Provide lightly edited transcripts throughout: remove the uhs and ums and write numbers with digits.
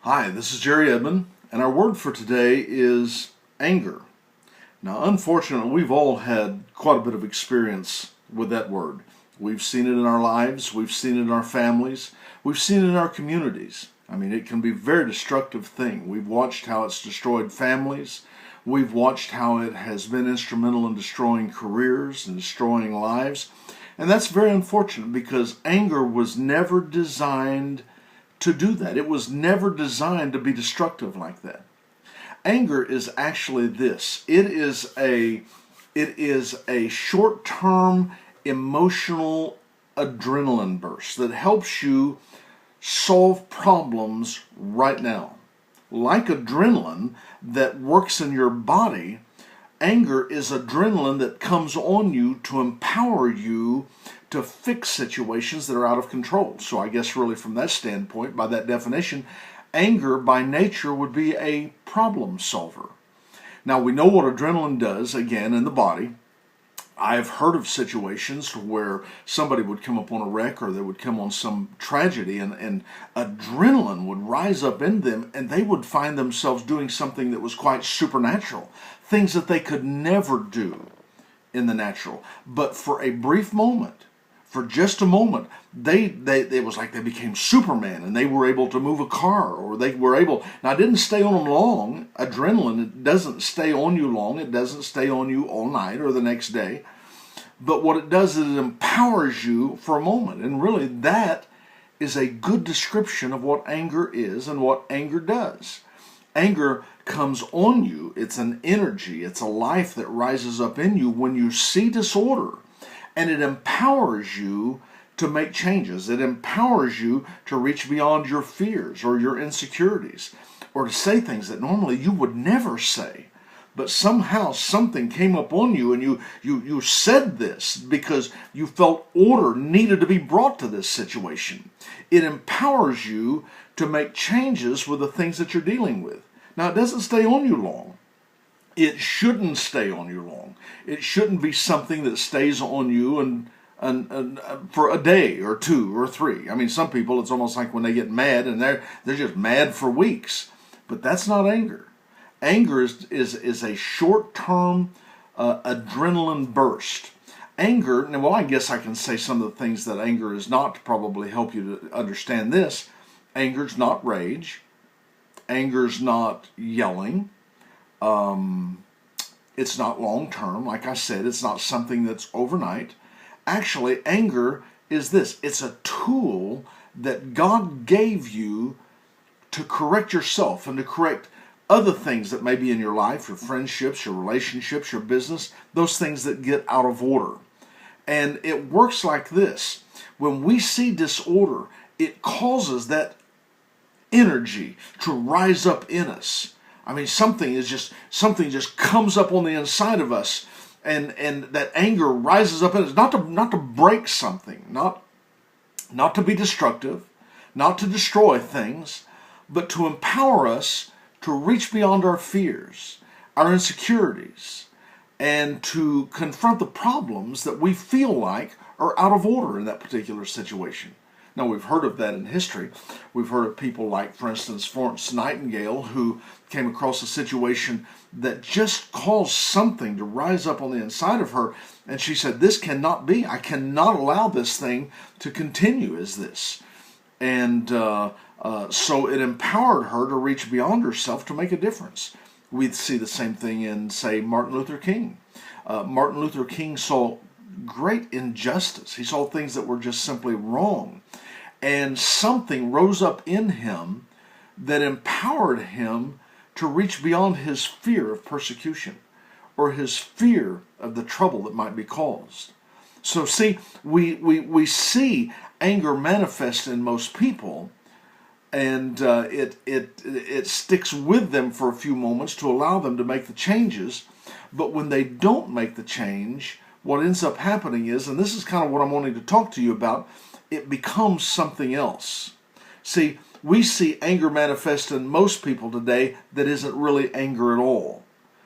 Hi, this is Jerry Edmond, and our word for today is anger. Now, unfortunately, we've all had quite a bit of experience with that word. We've seen it in our lives, we've seen it in our families, we've seen it in our communities. I mean, it can be a very destructive thing. We've watched how it's destroyed families. We've watched how it has been instrumental in destroying careers and destroying lives. And that's very unfortunate because anger was never designed to do that. It was never designed to be destructive like that. Anger is actually this. It is a short-term emotional adrenaline burst that helps you solve problems right now. Like adrenaline that works in your body, anger is adrenaline that comes on you to empower you to fix situations that are out of control. So I guess really from that standpoint, by that definition, anger by nature would be a problem solver. Now we know what adrenaline does, again, in the body. I've heard of situations where somebody would come upon a wreck or they would come on some tragedy and adrenaline would rise up in them and they would find themselves doing something that was quite supernatural, things that they could never do in the natural. But for a brief moment, for just a moment, it was like they became Superman and they were able to move a car, or they were able. Now, it didn't stay on them long. Adrenaline, it doesn't stay on you long. It doesn't stay on you all night or the next day. But what it does is it empowers you for a moment. And really, that is a good description of what anger is and what anger does. Anger comes on you. It's an energy. It's a life that rises up in you when you see disorder. And it empowers you to make changes. It empowers you to reach beyond your fears or your insecurities, or to say things that normally you would never say. But somehow something came up on you and you said this because you felt order needed to be brought to this situation. It empowers you to make changes with the things that you're dealing with. Now, it doesn't stay on you long. It shouldn't stay on you long. It shouldn't be something that stays on you and for a day or two or three. I mean, some people, it's almost like when they get mad and they're just mad for weeks. But that's not anger. Anger is a short-term adrenaline burst. Anger, and well, I guess I can say some of the things that anger is not to probably help you to understand this. Anger's not rage. Anger's not yelling. It's not long-term. Like I said, it's not something that's overnight. Actually, anger is this. It's a tool that God gave you to correct yourself and to correct other things that may be in your life, your friendships, your relationships, your business, those things that get out of order. And it works like this. When we see disorder, it causes that energy to rise up in us. I mean, something just comes up on the inside of us, and that anger rises up in us, not to break something, not to be destructive, not to destroy things, but to empower us to reach beyond our fears, our insecurities, and to confront the problems that we feel like are out of order in that particular situation. Now, we've heard of that in history. We've heard of people like, for instance, Florence Nightingale, who came across a situation that just caused something to rise up on the inside of her. And she said, this cannot be. I cannot allow this thing to continue as this. And so it empowered her to reach beyond herself to make a difference. We see the same thing in, say, Martin Luther King. Martin Luther King saw great injustice. He saw things that were just simply wrong. And something rose up in him that empowered him to reach beyond his fear of persecution or his fear of the trouble that might be caused. So see, we see anger manifest in most people, and it sticks with them for a few moments to allow them to make the changes. But when they don't make the change, what ends up happening is, and this is kind of what I'm wanting to talk to you about, it becomes something else. See, we see anger manifest in most people today that isn't really anger at all.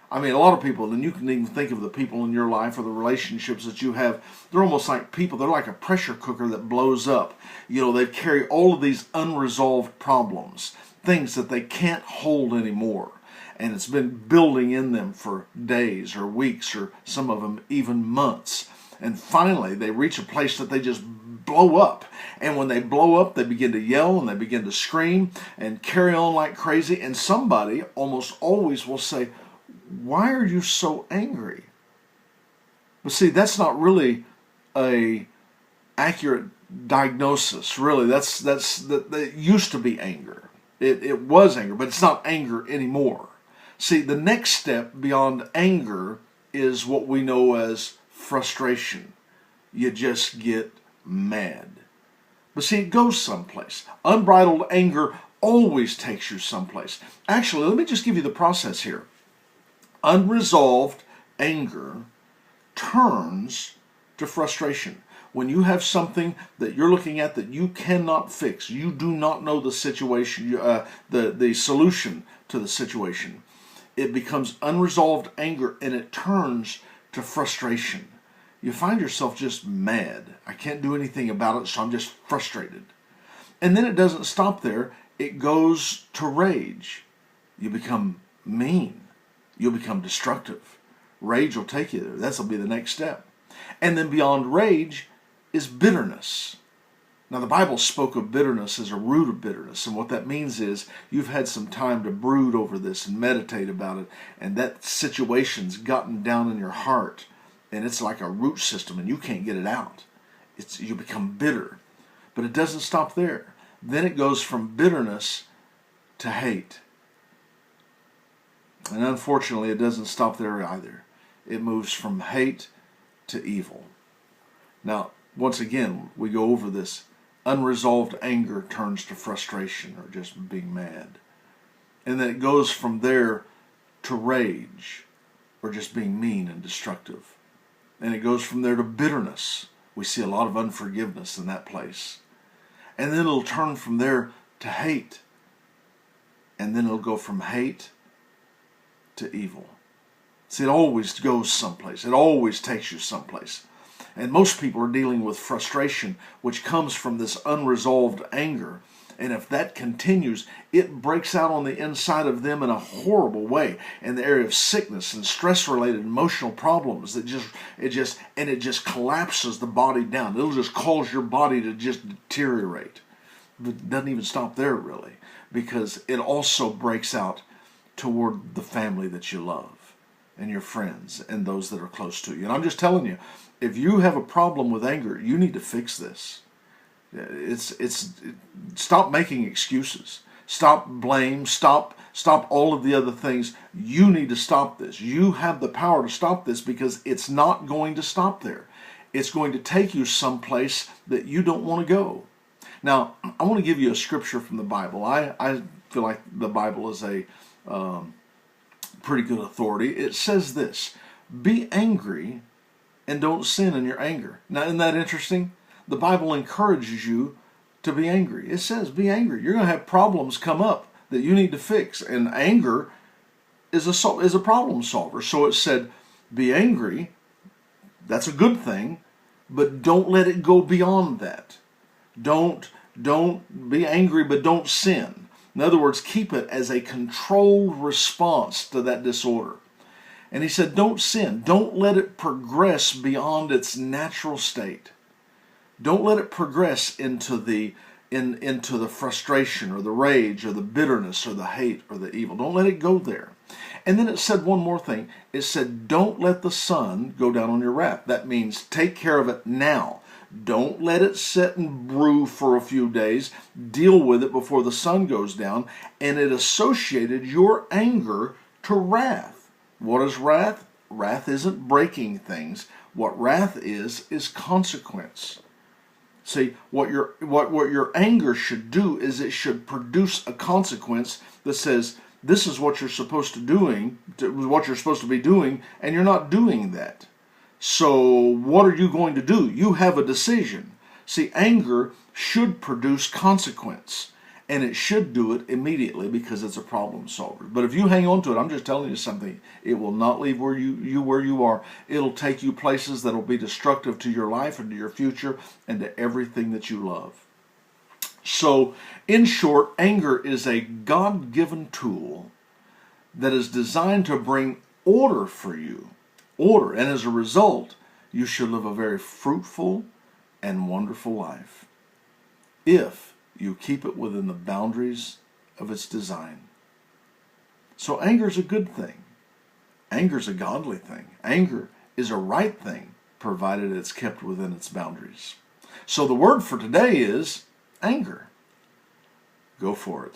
I mean, a lot of people, and you can even think of the people in your life or the relationships that you have, they're almost like people, they're like a pressure cooker that blows up. You know, they carry all of these unresolved problems, things that they can't hold anymore. And it's been building in them for days or weeks or some of them even months. And finally, they reach a place that they just blow up. And when they blow up, they begin to yell and they begin to scream and carry on like crazy. And somebody almost always will say, "Why are you so angry?" But see, that's not really a accurate diagnosis. Really, that used to be anger. It was anger, but it's not anger anymore. See, the next step beyond anger is what we know as frustration. You just get mad. But see, it goes someplace. Unbridled anger always takes you someplace. Actually, let me just give you the process here. Unresolved anger turns to frustration. When you have something that you're looking at that you cannot fix, you do not know the situation, the solution to the situation, it becomes unresolved anger and it turns to frustration. You find yourself just mad. I can't do anything about it, so I'm just frustrated. And then it doesn't stop there. It goes to rage. You become mean. You'll become destructive. Rage will take you there. That'll be the next step. And then beyond rage is bitterness. Now, the Bible spoke of bitterness as a root of bitterness, and what that means is you've had some time to brood over this and meditate about it, and that situation's gotten down in your heart, and it's like a root system, and you can't get it out. You become bitter. But it doesn't stop there. Then it goes from bitterness to hate. And unfortunately, it doesn't stop there either. It moves from hate to evil. Now, once again, we go over this. Unresolved anger turns to frustration or just being mad. And then it goes from there to rage or just being mean and destructive. And it goes from there to bitterness. We see a lot of unforgiveness in that place. And then it'll turn from there to hate. And then it'll go from hate to evil. See, it always goes someplace. It always takes you someplace. And most people are dealing with frustration, which comes from this unresolved anger. And if that continues, it breaks out on the inside of them in a horrible way, in the area of sickness and stress-related emotional problems. It just collapses the body down. It'll just cause your body to just deteriorate. But it doesn't even stop there, really, because it also breaks out toward the family that you love and your friends and those that are close to you. And I'm just telling you, if you have a problem with anger, you need to fix this. Stop making excuses. Stop blame. Stop all of the other things. You need to stop this. You have the power to stop this because it's not going to stop there. It's going to take you someplace that you don't want to go. Now, I want to give you a scripture from the Bible. I feel like the Bible is a pretty good authority. It says this: be angry and don't sin in your anger. Now, isn't that interesting? The Bible encourages you to be angry. It says be angry. You're going to have problems come up that you need to fix. And anger is a problem solver. So it said be angry. That's a good thing. But don't let it go beyond that. Don't be angry, but don't sin. In other words, keep it as a controlled response to that disorder. And he said, don't sin. Don't let it progress beyond its natural state. Don't let it progress into the frustration or the rage or the bitterness or the hate or the evil. Don't let it go there. And then it said one more thing. It said, don't let the sun go down on your wrath. That means take care of it now. Don't let it sit and brew for a few days. Deal with it before the sun goes down. And it associated your anger to wrath. What is wrath? Wrath isn't breaking things. What wrath is consequence. See, what your anger should do is it should produce a consequence that says, this is what you're supposed to be doing, and you're not doing that. So what are you going to do? You have a decision. See, anger should produce consequence, and it should do it immediately because it's a problem solver. But if you hang on to it, I'm just telling you something, it will not leave where you are. It'll take you places that will be destructive to your life and to your future and to everything that you love. So, in short, anger is a God-given tool that is designed to bring order for you. Order. And as a result, you should live a very fruitful and wonderful life if you keep it within the boundaries of its design. So anger is a good thing. Anger is a godly thing. Anger is a right thing, provided it's kept within its boundaries. So the word for today is anger. Go for it.